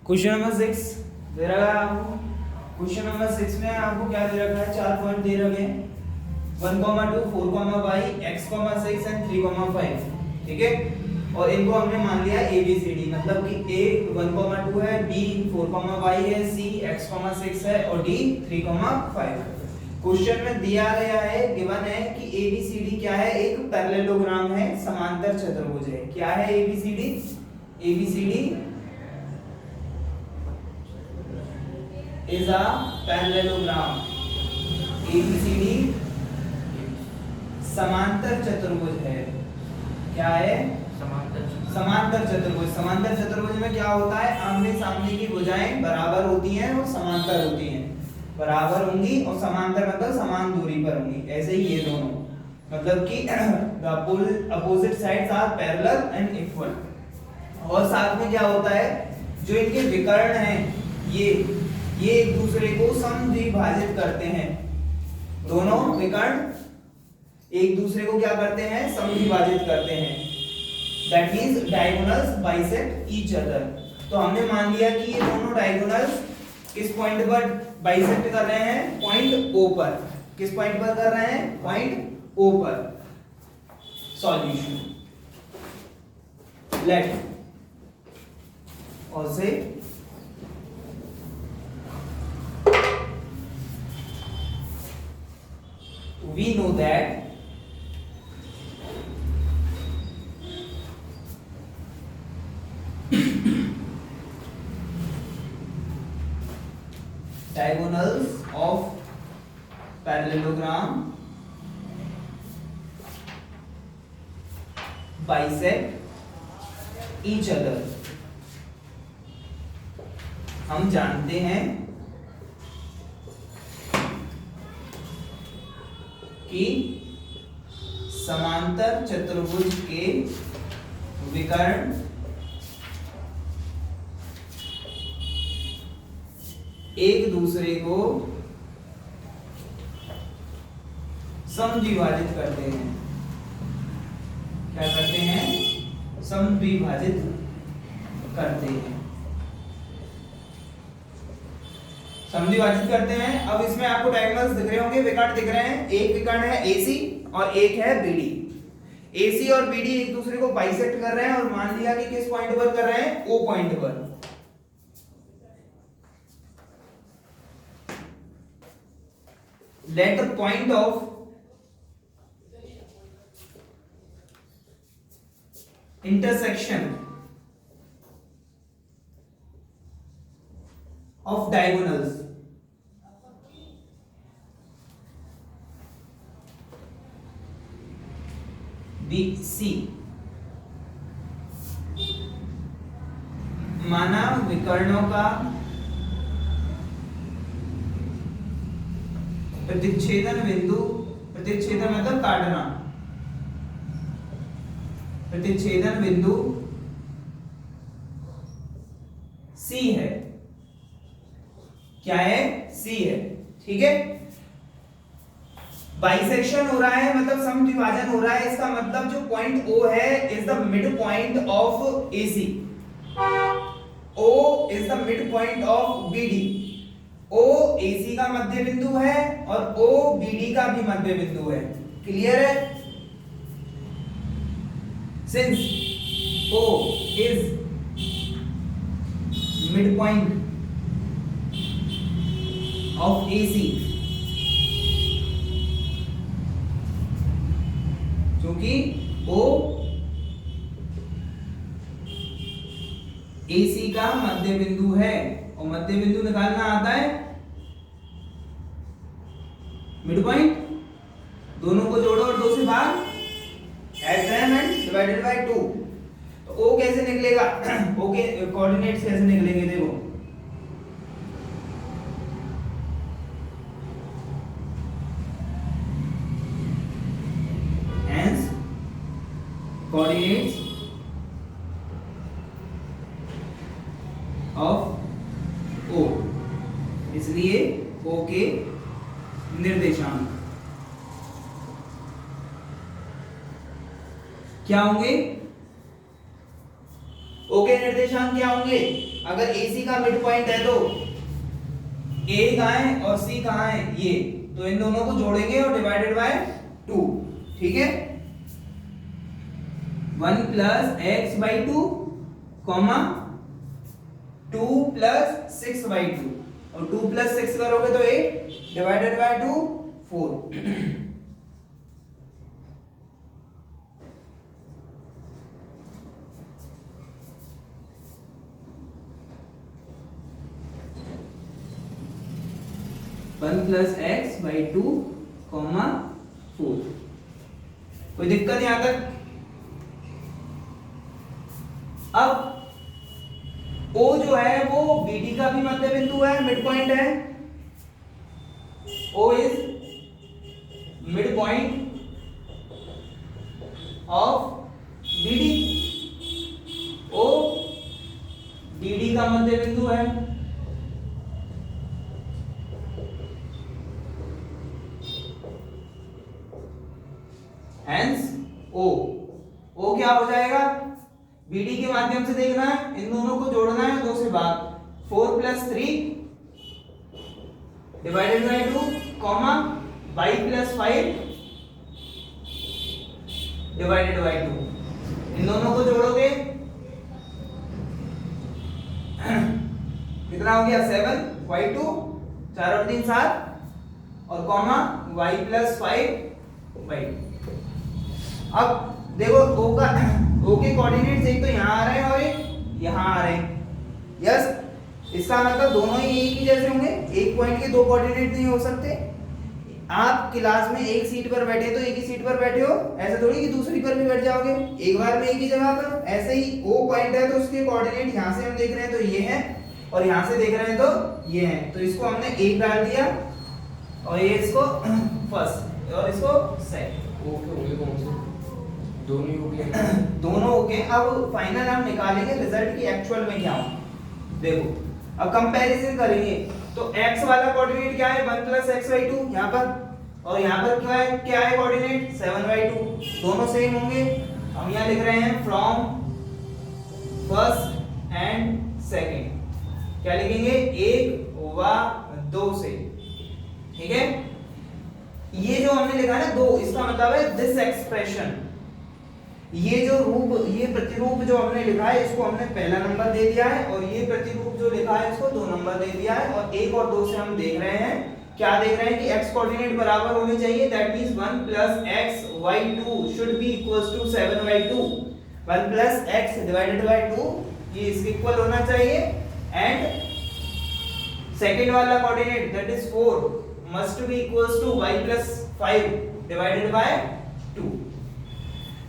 Question number 6 दे रखा है आपको। क्वेश्चन नंबर 6 में आपको क्या दे रखा है, 4 पॉइंट दे रखे हैं 1, 2, 4, y, x, 6 एंड 3, 5। ठीक है, और इनको हमने मान लिया ए बी सी डी, मतलब कि a 1, 2 है, b 4, y है, c x, 6 है और d 3, 5। क्वेश्चन में दिया गया है, गिवन है कि ए बी सी डी क्या है, एक पैरेललोग्राम है, समांतर चतुर्भुज है। क्या है A B C D? A B C D is a parallelogram। ABCD समांतर चतुर्भुज है। क्या है? समांतर चतुर्भुज। समांतर चतुर्भुज में क्या होता है, आमने सामने की भुजाएं बराबर होती हैं और समांतर होती हैं। बराबर होंगी और समांतर मतलब समान दूरी पर होंगी। ऐसे ही ये दोनों, मतलब कि the opposite sides are parallel and equal। और साथ में क्या होता है, जो इनके विकर्ण हैं ये एक दूसरे को समद्विभाजित करते हैं। दोनों विकर्ण एक दूसरे को क्या करते हैं, समद्विभाजित करते हैं। That means diagonals bisect each other. तो हमने मान लिया कि ये दोनों डायगोनल्स किस पॉइंट पर बाइसेक्ट कर रहे हैं, पॉइंट ओ पर। किस पॉइंट पर कर रहे हैं, पॉइंट ओ पर। सॉल्यूशन लेट और से we know that diagonals of parallelogram bisect each other। हम जानते हैं कि समांतर चतुर्भुज के विकर्ण एक दूसरे को समद्विभाजित करते हैं। क्या करते हैं, समद्विभाजित करते हैं। समद्विभाजित करते हैं। अब इसमें आपको डायगोनल्स दिख रहे होंगे, विकर्ण दिख रहे हैं। एक विकर्ण है AC और एक है BD। AC और BD एक दूसरे को बाइसेक्ट कर रहे हैं और मान लिया कि किस पॉइंट पर कर रहे हैं, O पॉइंट पर। Let the point of intersection of diagonals BC। माना विकर्णों का प्रतिच्छेदन बिंदु, प्रतिच्छेदन मतलब काटना, प्रतिच्छेदन बिंदु C है। क्या है, C है। ठीक है, बाइसेक्शन हो रहा है मतलब समद्विभाजन हो रहा है। इसका मतलब जो पॉइंट O है is the mid point of AC। O is the mid point of BD। O AC का मध्य बिंदु है और O BD का भी मध्य बिंदु है। क्लियर है? Since O is mid point of AC, क्योंकि O AC का मध्य बिंदु है और मध्य बिंदु निकालना आता है मिड पॉइंट। दोनों को जोड़ो और 2 से भाग, add them and divided by 2। तो O कैसे निकलेगा, O के कोऑर्डिनेट्स कैसे निकलेंगे, देखो कोऑर्डिनेट्स ऑफ O, इसलिए O के निर्देशांक क्या होंगे, O के निर्देशांक क्या होंगे, अगर AC का मिड पॉइंट है तो A कहाँ है और C कहाँ है, ये, तो इन दोनों को जोड़ेंगे और डिवाइडेड बाय 2, ठीक है। 1 plus x by 2 comma 2 plus 6 by 2, और 2 प्लस 6 करोगे तो 8 divided by 2 4। 1 plus x by 2 comma 4। कोई दिक्कत यहां तक? अब O जो है वो BD का भी मध्य बिंदु है, मिड पॉइंट है। O is mid point of BD। O DD का मध्य बिंदु है। Hence O क्या हो जाएगा? BD के माध्यम से देखना है, इन दोनों को जोड़ना है 2 से भाग, 4 plus 3 divided by 2 comma y plus 5 divided by 2। इन दोनों को जोड़ोगे कितना हो गया? 7 y2, 4 और 3 7, और कॉमा y प्लस 5 y। अब देखो O के कोऑर्डिनेट्स एक तो यहाँ आ रहे हैं और एक यहाँ आ रहे हैं। यस, इसका मतलब दोनों ही एक ही जैसे होंगे, एक पॉइंट के दो कोऑर्डिनेट नहीं हो सकते। आप क्लास में एक सीट पर बैठे तो एक ही सीट पर बैठे हो, ऐसा थोड़ी कि दूसरी पर भी बैठ जाओगे एक बार में एक ही जगह पर। ऐसे ही O पॉइंट है तो उसके कोऑर्डिनेट यहाँ से हम देख रहे हैं तो ये है, और यहाँ से देख रहे हैं तो ये है, तो इसको हमने एक डाल दिया और ये इसको फर्स्ट और इसको सेकंड। ओके, दोनों हो गए। दोनों ओके। अब फाइनल हम निकालेंगे रिजल्ट की एक्चुअल में क्या हो। देखो अब कंपैरिजन करेंगे तो x वाला कोऑर्डिनेट क्या है? 1 प्लस एक्स बाई 2 यहाँ पर, और यहाँ पर क्या है कोऑर्डिनेट? 7 बाई 2। दोनों सेम होंगे। हम यहाँ लिख रहे हैं फ्रॉम फर्स्ट एंड सेकंड, क्या लिखेंगे? 1 व 2 से, ठीक है। ये जो हमने लिखा है ना 2, इसका मतलब है दिस एक्सप्रेशन। ये जो रूप, ये प्रतिरूप जो हमने लिखा है इसको हमने पहला नंबर दे दिया है, और ये प्रतिरूप जो लिखा है इसको 2 नंबर दे दिया है। और 1 और 2 से हम देख रहे हैं, क्या देख रहे हैं कि x कोऑर्डिनेट बराबर होने चाहिए। That means 1 plus X Y 2 should be equals to 7 by 2। 1 plus X divided by 2 ये इसके इक्वल होना चाहिए। एंड सेकंड वाला coordinate that is 4 must be equals to y plus 5 divided by 2।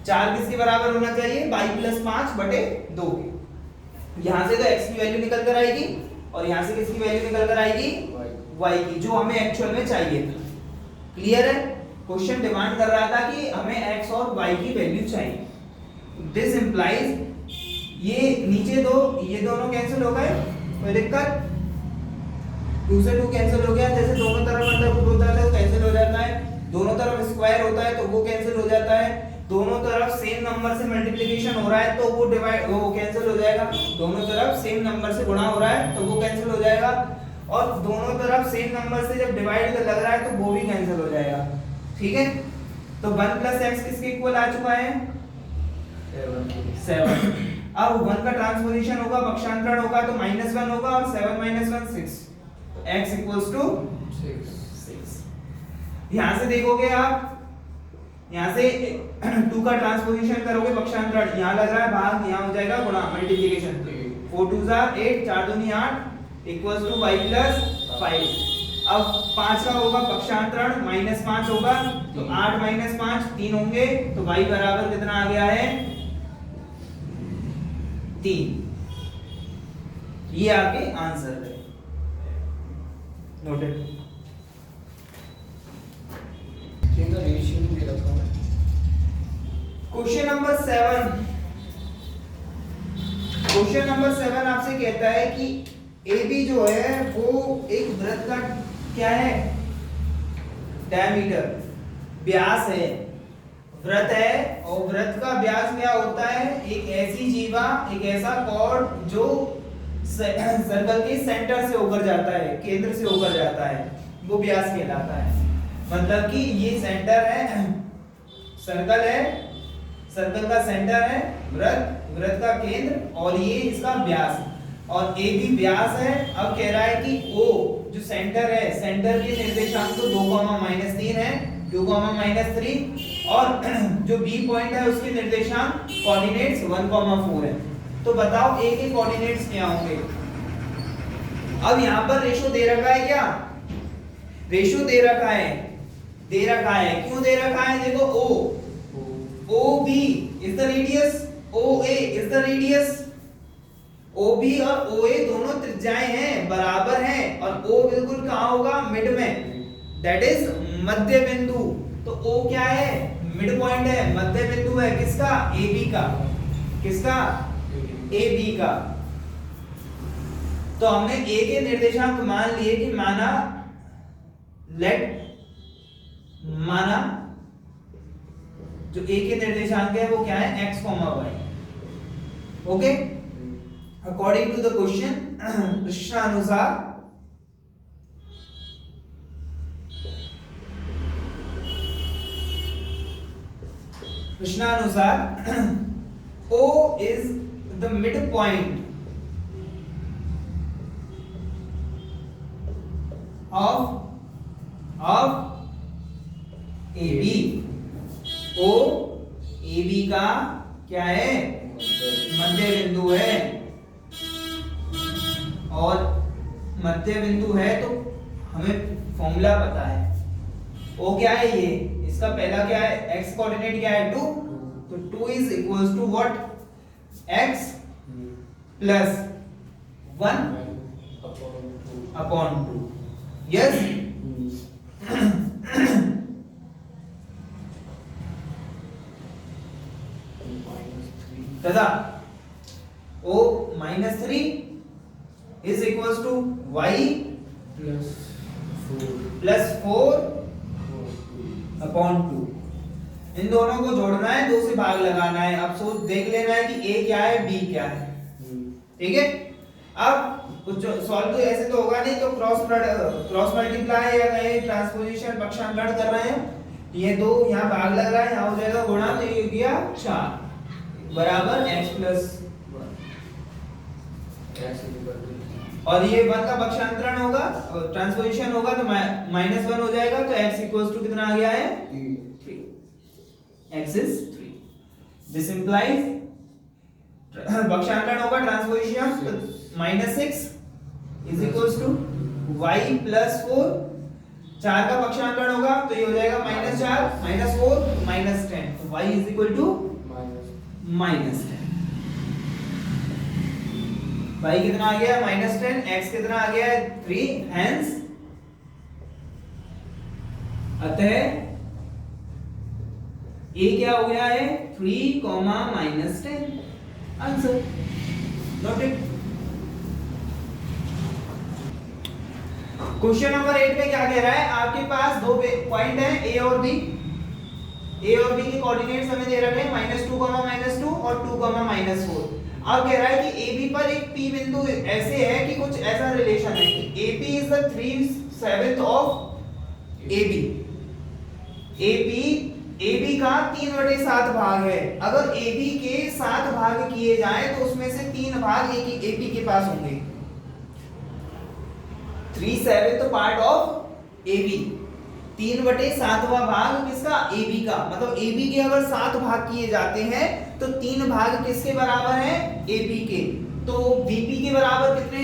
4 किसके बराबर होना चाहिए? y प्लस 5 बटे 2 के। यहां से तो x की वैल्यू निकल कर आएगी और यहां से किसकी वैल्यू निकल कर आएगी? y की, जो हमें एक्चुअल में चाहिए था। क्लियर है? क्वेश्चन डिमांड कर रहा था कि हमें x और y की वैल्यू चाहिए। दिस इंप्लाइज ये नीचे दो, ये दोनों कैंसिल हो गए, कोई दिक्कत? 2 से 2 कैंसिल हो गया। जैसे दोनों तरफ अंडर रूट होता है तो कैंसिल हो जाता है, दोनों तरफ स्क्वायर होता है तो वो कैंसिल हो जाता है, दोनों तरफ सेम नंबर से मल्टीप्लिकेशन हो रहा है तो वो कैंसिल हो जाएगा, दोनों तरफ सेम नंबर से गुणा हो रहा है तो वो कैंसिल हो जाएगा, और दोनों तरफ सेम नंबर से जब डिवाइड लग रहा है तो वो भी कैंसिल हो जाएगा। ठीक है, तो 1 प्लस एक्स किसके इक्वल आ चुका है? 7। अब 1 का ट्रांसपोजिशन होगा, पक्षांतरण होगा तो -1 होगा, और 7 - 1 6, तो x इक्वल्स टू 6। यहां से देखोगे आप, यहां से 2 का ट्रांसपोजिशन करोगे, पक्षांतरण यहां लग रहा है भाग, यहां हो जाएगा गुणा, multiplication. 4 2 8, 4 2 8 equals to y plus 5। अब 5 का होगा पक्षांतरण, -5 होगा तो 8 - 5 3 होंगे, तो y बराबर कितना आ गया है? 3। ये आपके आंसर है। Noted. Question number 7। Question number 7 आपसे कहता है कि AB जो है वो एक वृत्त का क्या है? डायमीटर, व्यास है। वृत्त है और वृत्त का व्यास क्या होता है? एक ऐसी जीवा, एक ऐसा कॉर्ड जो सर्कल के सेंटर से होकर जाता है, केंद्र से होकर जाता है, वो व्यास कहलाता है। मतलब कि ये सेंटर है, सर्कल है, सर्कल का सेंटर है वृत्त, वृत्त का केंद्र, और ये इसका व्यास, और ए भी व्यास है। अब कह रहा है कि ओ जो सेंटर है, सेंटर के निर्देशांक तो 2,-3 है, 2,-3, और जो बी पॉइंट है उसके निर्देशांक कोऑर्डिनेट्स 1,4 है। तो बताओ ए के कोऑर्डिनेट्स क्या होंगे। अब यहाँ पर रेशो दे रखा है, क्या रेशो दे रखा है, क्यों दे रखा है, देखो OB is the radius, OA is the radius, OB और OA दोनों त्रिज्याएं हैं, बराबर हैं, और O बिल्कुल कहाँ होगा, मिड में, दैट इज मध्य बिंदु। तो O क्या है, मिड पॉइंट है, मध्य बिंदु है, किसका, AB का, किसका, AB का। तो हमने A के निर्देशांक मान लिए कि माना जो A के निर्देशांक है वो क्या है, x, y। Okay, according to the question, प्रश्नानुसार O is the midpoint of AB। O AB का क्या है, मध्य बिंदु है, और मध्य बिंदु है तो हमें फॉर्मूला पता है। O क्या है, ये इसका पहला क्या है, x कोऑर्डिनेट क्या है, 2, तो 2 is equals to what, x plus 1/2। Yes, तथा O -3 is equals to y plus 4/2। इन दोनों को जोड़ना है, 2 से भाग लगाना है। अब सोच देख लेना है कि A क्या है, B क्या है, ठीक है। अब कुछ सॉल्व तो ऐसे तो होगा नहीं, तो क्रॉस मल्टीप्लाई या कहीं ट्रांसपोजिशन पक्षांतरण कर रहे हैं, ये 2 यहाँ भाग लग रहा है, यहाँ हो जाएगा गुणा, तो ये हो गया 4 बराबर x प्लस 1, और ये 1 का पक्षांतरण होगा, ट्रांसपोजिशन होगा, तो -1 हो जाएगा, तो x इक्वल्स टू कितना आ गया है, 3। x is 3। दिस इंप्लाइज पक्षांतरण होगा, ट्रांसपोजिशन, तो -6 is equals to y plus 4, 4 का पक्षांतरण होगा, तो ये हो जाएगा -4 -4 -10, तो y is equal to -10। y कितना आ गया, -10, x कितना आ गया है, 3, हेंस अतः a क्या हो गया है, 3, -10। Answer noted. क्वेश्चन नंबर 8 में क्या कह रहा है, आपके पास 2 पॉइंट हैं A और B। A और B के कोऑर्डिनेट्स हमें दे रखे हैं -2, -2 और 2, -4। अब कह रहा है कि AB पर एक P बिंदु ऐसे है कि कुछ ऐसा रिलेशन है कि AP is the 3/7 of AB। AB का 3/7 भाग है। अगर AB के 7 भाग किए जाएं तो उसमें से 3 भाग AP के पास होंगे। 3/7 पार्ट ऑफ AB, 3/7वां भाग किसका, AB का। मतलब AB के अगर 7 भाग किए जाते हैं तो 3 भाग किसके बराबर है, AP के। तो VP के बराबर कितने